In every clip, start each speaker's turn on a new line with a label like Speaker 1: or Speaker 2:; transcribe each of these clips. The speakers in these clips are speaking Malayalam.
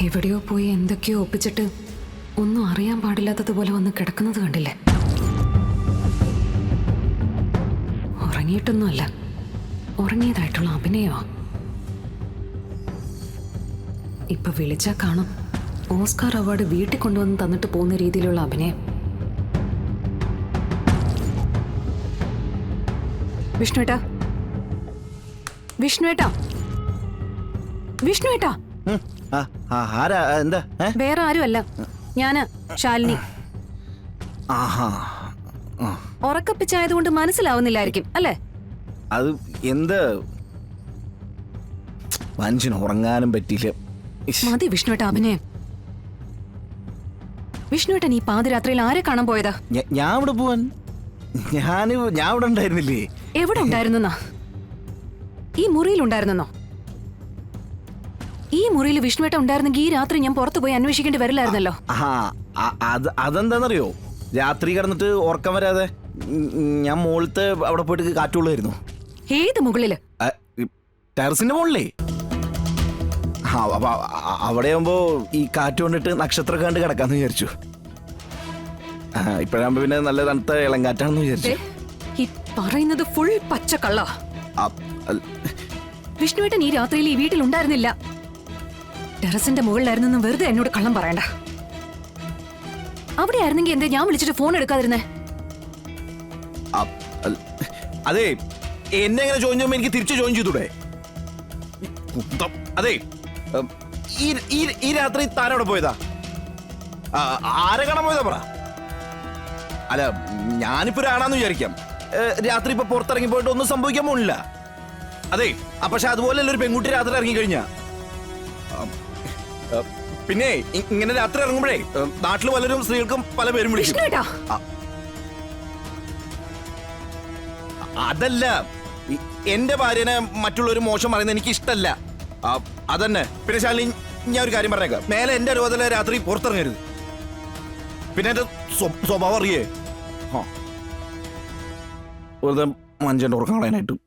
Speaker 1: എവിടെയോ പോയി എന്തൊക്കെയോ ഒപ്പിച്ചിട്ട് ഒന്നും അറിയാൻ പാടില്ലാത്തതുപോലെ വന്ന് കിടക്കുന്നത് കണ്ടില്ലേ? ഉറങ്ങിയിട്ടൊന്നുമല്ല, ഉറങ്ങിയതായിട്ടുള്ള അഭിനയോ. ഇപ്പൊ വിളിച്ചാ കാണും ഓസ്കാർ അവാർഡ് വീട്ടിൽ കൊണ്ടുവന്ന് തന്നിട്ട് പോകുന്ന രീതിയിലുള്ള അഭിനയം. വിഷ്ണുവേട്ടാ, വിഷ്ണുവേട്ടാ, വിഷ്ണുവേട്ടാ. വേറെ ആരുമല്ല, ഞാന് ശാലിനി. ഉറക്കപ്പിച്ചായതുകൊണ്ട് മനസ്സിലാവുന്നില്ലായിരിക്കും അല്ലേ?
Speaker 2: അത് എന്ത് മനുഷ്യന് ഉറങ്ങാനും പറ്റില്ല.
Speaker 1: മതി വിഷ്ണുവേട്ട അഭിനയം. വിഷ്ണുവേട്ടൻ ഈ പാതിരാത്രിയിൽ ആരെ കാണാൻ പോയതാ?
Speaker 2: ഞാൻ ഇവിടെ പോവാൻ ഞാൻ ഇവിടെ ഉണ്ടായിരുന്നില്ലേ?
Speaker 1: എവിടെ ഉണ്ടായിരുന്നെന്നാ? ഈ മുറിയിൽ ഉണ്ടായിരുന്നോ? ഈ മുറിയിൽ വിഷ്ണുവേട്ട ഉണ്ടായിരുന്നെങ്കിൽ ഈ രാത്രി ഞാൻ പുറത്തു പോയി അന്വേഷിക്കേണ്ടി വരില്ലായിരുന്നല്ലോ.
Speaker 2: അതെന്താന്നറിയോ, രാത്രി കിടന്നിട്ട് ഉറക്കം വരാതെ ഞാൻ മുകളിലത്തെ അവിടെ പോയിട്ട് കാറ്റുള്ളായിരുന്നു.
Speaker 1: ഏത് മുകളില്?
Speaker 2: ടെറസിന്റെ മുകളിലേ. അവിടെ ആവുമ്പോ ഈ കാറ്റ് കൊണ്ടിട്ട് നക്ഷത്രം കണ്ട് കിടക്കാന്ന് വിചാരിച്ചു. ഇപ്പഴാകുമ്പോ പിന്നെ നല്ല തണുത്ത ഇളങ്കാറ്റാണെന്ന് വിചാരിച്ചു.
Speaker 1: ഈ പറയുന്നത് ഫുൾ പച്ചക്കള്ള. വിഷ്ണുവേട്ടൻ ഈ രാത്രിയിൽ ഈ വീട്ടിൽ ഉണ്ടായിരുന്നില്ല. ടെറസിന്റെ മുകളിലായിരുന്നു വെറുതെ എന്നോട് കള്ളം പറയണ്ട. അവിടെ ആയിരുന്നെങ്കിൽ എന്തേ ഞാൻ വിളിച്ചിട്ട് ഫോൺ എടുക്കാതിരുന്നേ?
Speaker 2: അതെ, എന്നെ എങ്ങനെ ജോയിൻ ചെയ്യുമ്പോ എനിക്ക് തിരിച്ചു ജോയിൻ ചെയ്തൂടെ? അതെ, ഈ രാത്രി താനവിടെ പോയതാ? ആരെ കാണാൻ പോയതാ പറ. അല്ല, ഞാനിപ്പോ ഒരാളാന്ന് വിചാരിക്കാം. രാത്രി ഇപ്പൊ പുറത്തിറങ്ങി പോയിട്ട് ഒന്നും സംഭവിക്കാൻ പോണില്ല. അതെ, പക്ഷെ അതുപോലെയല്ല ഒരു പെൺകുട്ടി രാത്രി ഇറങ്ങിക്കഴിഞ്ഞ. പിന്നെ ഇങ്ങനെ രാത്രി ഇറങ്ങുമ്പോഴേ നാട്ടിൽ പലരും സ്ത്രീകൾക്കും പല പേരും വിളിക്കും. അതല്ല, എന്റെ ഭാര്യനെ മറ്റുള്ളവർ മോശം പറയുന്നത് എനിക്ക് ഇഷ്ടല്ല. അതന്നെ. പിന്നെ ശാലിനി, ഞാൻ ഒരു കാര്യം പറഞ്ഞേക്കാം, മേലെ എന്റെ രോദല രാത്രി പുറത്തിറങ്ങരുത്. പിന്നെ എന്റെ സ്വഭാവം അറിയേ, വെറുതെ മനുഷ്യന്റെ ഉറക്കം കളയാനായിട്ട്.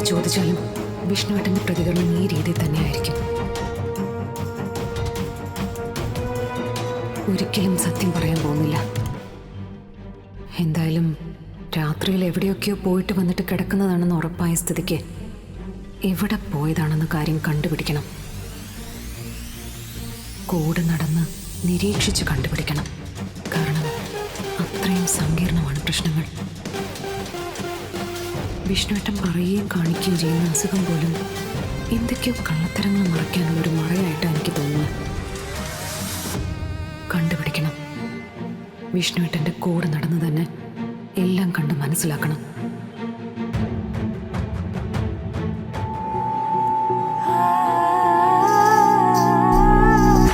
Speaker 1: ചോദിച്ചാലും വിഷ്ണുവേട്ടന്റെ പ്രതികരണം ഈ രീതിയിൽ തന്നെയായിരിക്കും. ഒരിക്കലും സത്യം പറയാൻ പോകുന്നില്ല. എന്തായാലും രാത്രിയിൽ എവിടെയൊക്കെയോ പോയിട്ട് വന്നിട്ട് കിടക്കുന്നതാണെന്ന് ഉറപ്പായ സ്ഥിതിക്ക് എവിടെ പോയതാണെന്ന കാര്യം കണ്ടുപിടിക്കണം. കൂടെ നടന്ന് നിരീക്ഷിച്ച് കണ്ടുപിടിക്കണം. കാരണം അത്രയും സങ്കീർണമാണ് പ്രശ്നങ്ങൾ. വിഷ്ണുവേട്ടൻ പറയുകയും കാണിക്കുകയും ചെയ്യുന്ന അസുഖം പോലും എന്തൊക്കെയോ കള്ളത്തരങ്ങൾ മറയ്ക്കാനുള്ള ഒരു മറയായിട്ടാണ് എനിക്ക് തോന്നുന്നത്. കണ്ടുപിടിക്കണം. വിഷ്ണുവേട്ടൻ്റെ കൂടെ നടന്ന് തന്നെ എല്ലാം കണ്ട് മനസ്സിലാക്കണം.